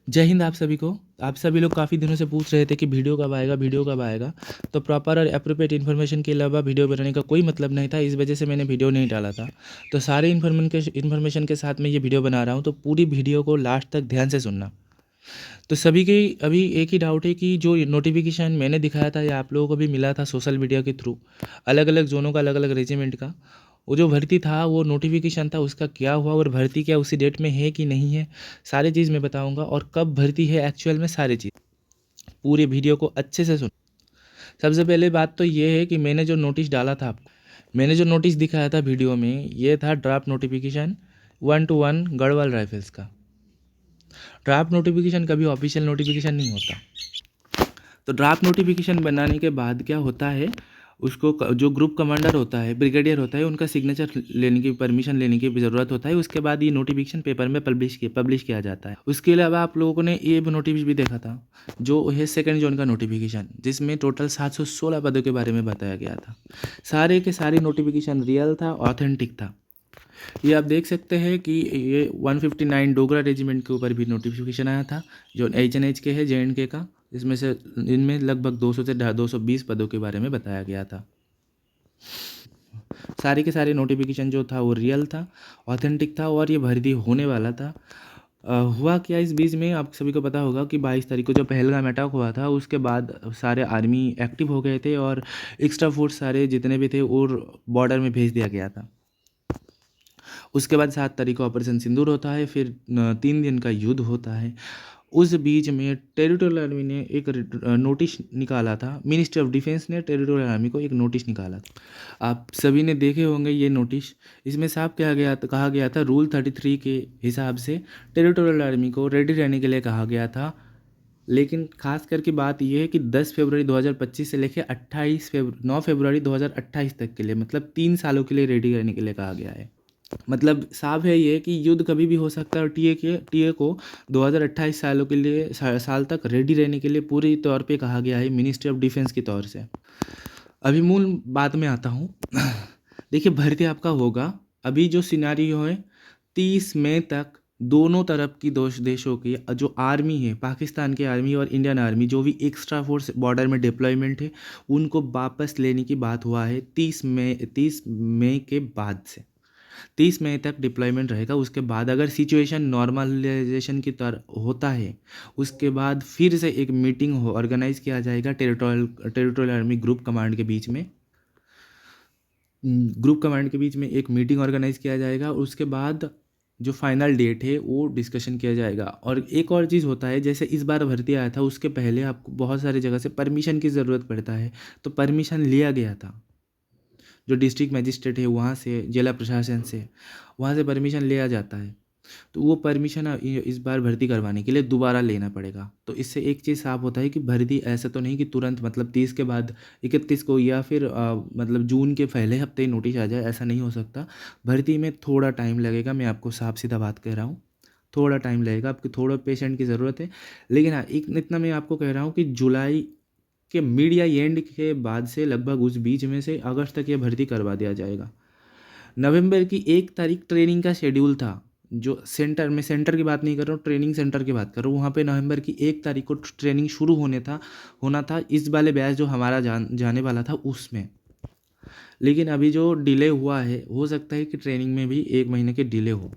जय हिंद आप सभी को। आप सभी लोग काफ़ी दिनों से पूछ रहे थे कि वीडियो कब आएगा, वीडियो कब आएगा। तो प्रॉपर और एप्रोप्रिएट इन्फॉर्मेशन के अलावा वीडियो बनाने का कोई मतलब नहीं था, इस वजह से मैंने वीडियो नहीं डाला था। तो सारे इन्फॉर्मेशन के साथ मैं ये वीडियो बना रहा हूँ, तो पूरी वीडियो को लास्ट तक ध्यान से सुनना। तो सभी के अभी एक ही डाउट है कि जो नोटिफिकेशन मैंने दिखाया था या आप लोगों को भी मिला था सोशल मीडिया के थ्रू, अलग अलग जोनों का, अलग अलग रेजिमेंट का, वो जो भर्ती था, वो नोटिफिकेशन था, उसका क्या हुआ और भर्ती क्या उसी डेट में है कि नहीं है, सारी चीज़ मैं बताऊंगा। और कब भर्ती है एक्चुअल में, सारी चीज़ पूरे वीडियो को अच्छे से सुन। सबसे पहले बात तो ये है कि मैंने जो नोटिस डाला था आपको, मैंने जो नोटिस दिखाया था वीडियो में, ये था ड्राफ्ट नोटिफिकेशन 1-1 गढ़वाल राइफल्स का। ड्राफ्ट नोटिफिकेशन कभी ऑफिशियल नोटिफिकेशन नहीं होता। तो ड्राफ्ट नोटिफिकेशन बनाने के बाद क्या होता है, उसको जो ग्रुप कमांडर होता है, ब्रिगेडियर होता है, उनका सिग्नेचर लेने की, परमिशन लेने की ज़रूरत होता है। उसके बाद ये नोटिफिकेशन पेपर में पब्लिश किया जाता है। उसके अलावा आप लोगों ने ये नोटिस भी देखा था, जो है सेकंड जोन का नोटिफिकेशन, जिसमें टोटल 716 पदों के बारे में बताया गया था। सारे के सारे नोटिफिकेशन रियल था, ऑथेंटिक था। ये आप देख सकते हैं कि ये 159 डोगरा रेजिमेंट के ऊपर भी नोटिफिकेशन आया था, जो HNH के है, JNK का। इसमें से इनमें लगभग 200 से 220 पदों के बारे में बताया गया था। सारे के सारे नोटिफिकेशन जो था वो रियल था, ऑथेंटिक था, और ये भर्ती होने वाला था। हुआ क्या इस बीच में, आप सभी को पता होगा कि 22 तारीख को जो पहलगाम अटैक हुआ था, उसके बाद सारे आर्मी एक्टिव हो गए थे और एक्स्ट्रा फोर्स सारे जितने भी थे और बॉर्डर में भेज दिया गया था। उसके बाद 7 तारीख को ऑपरेशन सिंदूर होता है, फिर 3 दिन का युद्ध होता है। उस बीच में टेरिटोरियल आर्मी ने एक नोटिस निकाला था, मिनिस्ट्री ऑफ डिफेंस ने टेरिटोरियल आर्मी को एक नोटिस निकाला था। आप सभी ने देखे होंगे ये नोटिस। इसमें साफ कहा गया था रूल 33 के हिसाब से टेरिटोरियल आर्मी को रेडी रहने के लिए कहा गया था। लेकिन खास करके बात यह है कि 10 फरवरी 2025 से लेकर 9 फरवरी 2028 तक के लिए, मतलब 3 सालों के लिए रेडी रहने के लिए कहा गया है। मतलब साफ है ये कि युद्ध कभी भी हो सकता है, और टीए को 2028 सालों के लिए, साल तक रेडी रहने के लिए पूरी तौर पे कहा गया है मिनिस्ट्री ऑफ डिफेंस की तौर से। अभी मूल बात में आता हूँ। देखिए, भर्ती आपका होगा। अभी जो सिनारियो है, 30 मई तक दोनों तरफ की देशों की जो आर्मी है, पाकिस्तान की आर्मी और इंडियन आर्मी, जो भी एक्स्ट्रा फोर्स बॉर्डर में डिप्लॉयमेंट है, उनको वापस लेने की बात हुआ है 30 मई के बाद से। 30 मई तक डिप्लॉयमेंट रहेगा। उसके बाद अगर सिचुएशन नॉर्मलाइजेशन की तरह होता है, उसके बाद फिर से एक मीटिंग ऑर्गेनाइज किया जाएगा टेरिटोरियल आर्मी ग्रुप कमांड के बीच में एक मीटिंग ऑर्गेनाइज किया जाएगा। और उसके बाद जो फाइनल डेट है वो डिस्कशन किया जाएगा। और एक और चीज़ होता है, जैसे इस बार भर्ती आया था, उसके पहले आपको बहुत सारी जगह से परमिशन की ज़रूरत पड़ता है, तो परमिशन लिया गया था। जो डिस्ट्रिक्ट मजिस्ट्रेट है वहाँ से, जिला प्रशासन से, वहाँ से परमिशन लिया जाता है। तो वो परमिशन इस बार भर्ती करवाने के लिए दोबारा लेना पड़ेगा। तो इससे एक चीज़ साफ होता है कि भर्ती ऐसा तो नहीं कि तुरंत, मतलब 30 के बाद 31 को या फिर मतलब जून के पहले हफ्ते ही नोटिस आ जाए, ऐसा नहीं हो सकता। भर्ती में थोड़ा टाइम लगेगा, मैं आपको साफ सीधा बात कह रहा हूँ, थोड़ा टाइम लगेगा, आपको थोड़ा पेशेंट की ज़रूरत है। लेकिन हाँ, इतना मैं आपको कह रहा हूँ कि जुलाई के मिड या एंड के बाद से, लगभग उस बीच में से अगस्त तक ये भर्ती करवा दिया जाएगा। नवंबर की 1 तारीख ट्रेनिंग का शेड्यूल था। जो सेंटर में, सेंटर की बात नहीं कर रहा हूँ, ट्रेनिंग सेंटर की बात कर रहा हूँ, वहाँ पे नवंबर की 1 तारीख को ट्रेनिंग शुरू होना था इस वाले बैच जो हमारा जाने वाला था उसमें। लेकिन अभी जो डिले हुआ है, हो सकता है कि ट्रेनिंग में भी 1 महीने के डिले हो।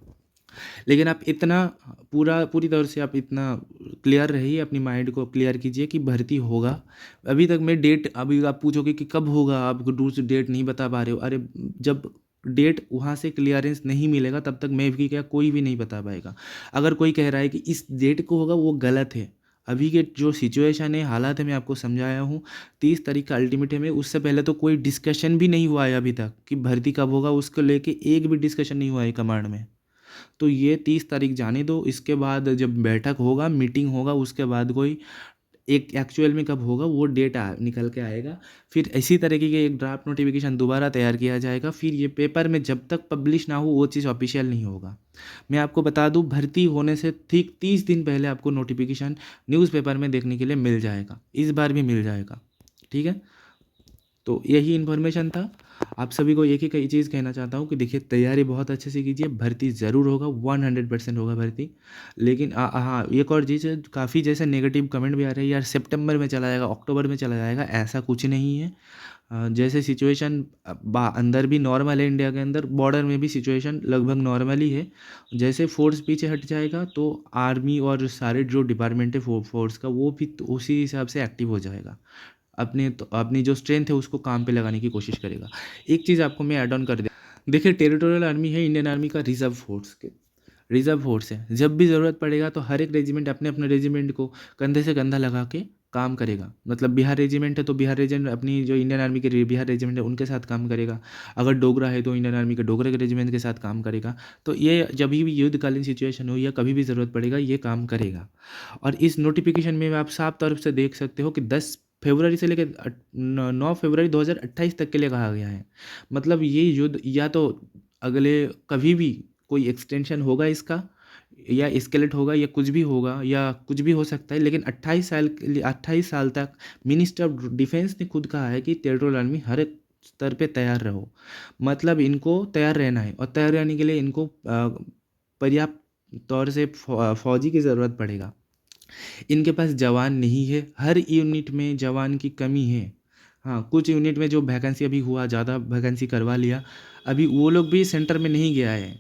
लेकिन आप इतना पूरी तरह से आप इतना क्लियर रहिए, अपनी माइंड को क्लियर कीजिए कि भर्ती होगा। अभी तक मैं डेट, अभी आप पूछोगे कि कब होगा, आप दूर से डेट नहीं बता पा रहे हो। अरे, जब डेट वहाँ से क्लियरेंस नहीं मिलेगा तब तक मैं भी क्या, कोई भी नहीं बता पाएगा। अगर कोई कह रहा है कि इस डेट को होगा, वो गलत है। अभी के जो सिचुएशन है, हालात है, मैं आपको समझाया हूँ। 30 तारीख का अल्टीमेटम है। उससे पहले तो कोई डिस्कशन भी नहीं हुआ है अभी तक कि भर्ती कब होगा, उसको लेके एक भी डिस्कशन नहीं हुआ है कमांड में। तो ये 30 तारीख जाने दो। इसके बाद जब बैठक होगा, मीटिंग होगा, उसके बाद कोई एक एक्चुअल में कब होगा वो डेट निकल के आएगा। फिर इसी तरीके के एक ड्राफ्ट नोटिफिकेशन दोबारा तैयार किया जाएगा। फिर ये पेपर में जब तक पब्लिश ना हो, वो चीज़ ऑफिशियल नहीं होगा। मैं आपको बता दूं, भर्ती होने से ठीक 30 दिन पहले आपको नोटिफिकेशन न्यूज़पेपर में देखने के लिए मिल जाएगा। इस बार भी मिल जाएगा, ठीक है। तो यही इन्फॉर्मेशन था। आप सभी को एक ही कई चीज़ कहना चाहता हूँ कि देखिए तैयारी बहुत अच्छे से कीजिए, भर्ती ज़रूर होगा, 100% होगा भर्ती। लेकिन हाँ, एक और चीज़ है, काफ़ी जैसे नेगेटिव कमेंट भी आ रहे हैं यार सितंबर में चला जाएगा, अक्टूबर में चला जाएगा, ऐसा कुछ नहीं है। जैसे सिचुएशन अंदर भी नॉर्मल है, इंडिया के अंदर बॉर्डर में भी सिचुएशन लगभग नॉर्मल ही है। जैसे फोर्स पीछे हट जाएगा तो आर्मी और सारे जो डिपार्टमेंट है फोर्स का वो भी तो उसी हिसाब से एक्टिव हो जाएगा, अपनी जो स्ट्रेंथ है उसको काम पे लगाने की कोशिश करेगा। एक चीज़ आपको मैं ऐड ऑन कर दे, देखिए टेरिटोरियल आर्मी है इंडियन आर्मी का रिजर्व फोर्स है। जब भी ज़रूरत पड़ेगा तो हर एक रेजिमेंट अपने अपने रेजिमेंट को कंधे से कंधा लगा के काम करेगा। मतलब बिहार रेजिमेंट है तो बिहार रेजिमेंट अपनी जो इंडियन आर्मी के बिहार रेजिमेंट है उनके साथ काम करेगा। अगर डोगरा है तो इंडियन आर्मी के डोगरा के रेजिमेंट के साथ काम करेगा। तो ये जब भी युद्धकालीन सिचुएशन हो या कभी भी ज़रूरत पड़ेगा ये काम करेगा। और इस नोटिफिकेशन में आप साफ तौर से देख सकते हो कि 10 फरवरी से लेकर 9 फरवरी 2028 तक के लिए कहा गया है। मतलब ये युद्ध या तो अगले कभी भी कोई एक्सटेंशन होगा इसका, या एस्केलेट होगा, या कुछ भी होगा, या कुछ भी हो सकता है, लेकिन 28 साल के लिए 28 साल तक मिनिस्टर ऑफ डिफेंस ने खुद कहा है कि टेरिटोरियल आर्मी हर एक स्तर पे तैयार रहो। मतलब इनको तैयार रहना है, और तैयार रहने के लिए इनको पर्याप्त तौर से फौजी की ज़रूरत पड़ेगा। इनके पास जवान नहीं है, हर यूनिट में जवान की कमी है। हाँ, कुछ यूनिट में जो वैकेंसी अभी हुआ, ज़्यादा वैकेंसी करवा लिया, अभी वो लोग भी सेंटर में नहीं गया है,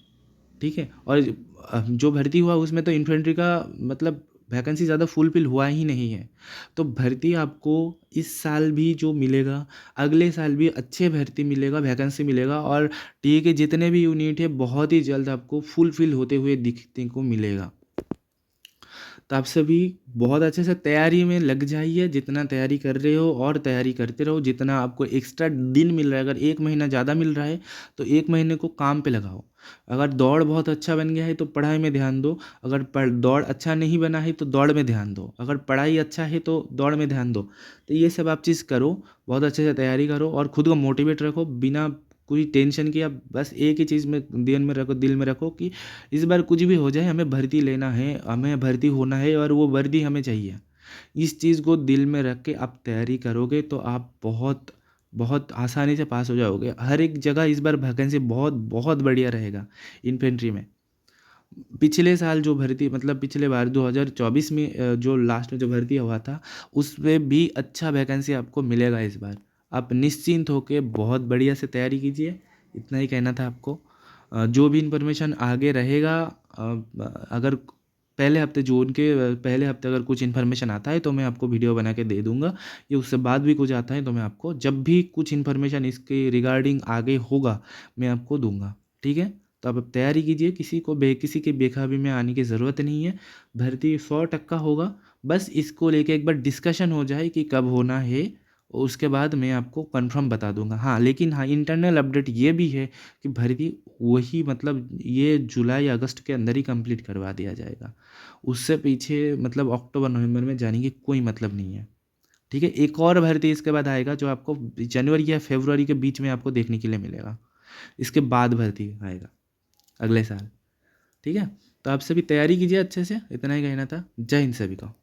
ठीक है। और जो भर्ती हुआ उसमें तो इन्फेंट्री का मतलब वैकेंसी ज़्यादा फुलफिल हुआ ही नहीं है। तो भर्ती आपको इस साल भी जो मिलेगा, अगले साल भी अच्छे भर्ती मिलेगा, वैकेंसी मिलेगा, और टी के जितने भी यूनिट है बहुत ही जल्द आपको फुलफिल होते हुए दिखने को मिलेगा। तो आप सभी बहुत अच्छे से तैयारी में लग जाइए, जितना तैयारी कर रहे हो और तैयारी करते रहो। जितना आपको एक्स्ट्रा दिन मिल रहा है, अगर 1 महीना ज़्यादा मिल रहा है तो 1 महीने को काम पे लगाओ। अगर दौड़ बहुत अच्छा बन गया है तो पढ़ाई में ध्यान दो, अगर दौड़ अच्छा नहीं बना है तो दौड़ में ध्यान दो, अगर पढ़ाई अच्छा है तो दौड़ में ध्यान दो। तो ये सब आप चीज़ करो, बहुत अच्छे से तैयारी करो और खुद को मोटिवेट रखो बिना कोई टेंशन किया। बस एक ही चीज़ में दिल में रखो कि इस बार कुछ भी हो जाए हमें भर्ती लेना है, हमें भर्ती होना है और वो वर्दी हमें चाहिए। इस चीज़ को दिल में रख के आप तैयारी करोगे तो आप बहुत बहुत आसानी से पास हो जाओगे। हर एक जगह इस बार वैकेंसी बहुत बहुत बढ़िया रहेगा इन्फेंट्री में। पिछले साल जो भर्ती मतलब पिछले बार 2024 में जो लास्ट में जो भर्ती हुआ था उसमें भी अच्छा वैकेंसी आपको मिलेगा इस बार। आप निश्चिंत होकर बहुत बढ़िया से तैयारी कीजिए, इतना ही कहना था आपको। जो भी इन्फॉर्मेशन आगे रहेगा, अगर पहले हफ्ते जून के पहले हफ्ते अगर कुछ इन्फॉर्मेशन आता है तो मैं आपको वीडियो बना के दे दूंगा। ये उससे बाद भी कुछ आता है तो मैं आपको जब भी कुछ इन्फॉर्मेशन इसके रिगार्डिंग आगे होगा मैं आपको दूंगा, ठीक है। तो आप अब तैयारी कीजिए, किसी के बेखबरी में आने की ज़रूरत नहीं है। भर्ती 100% होगा, बस इसको लेके एक बार डिस्कशन हो जाए कि कब होना है, उसके बाद मैं आपको कंफर्म बता दूंगा। हाँ, लेकिन हाँ, इंटरनल अपडेट ये भी है कि भर्ती वही मतलब ये जुलाई अगस्त के अंदर ही कंप्लीट करवा दिया जाएगा। उससे पीछे मतलब अक्टूबर नवंबर में जाने की कोई मतलब नहीं है, ठीक है। एक और भर्ती इसके बाद आएगा जो आपको जनवरी या फरवरी के बीच में आपको देखने के लिए मिलेगा। इसके बाद भर्ती आएगा अगले साल, ठीक है। तो आप सभी तैयारी कीजिए अच्छे से, इतना ही कहना था। जय हिंद सभी का।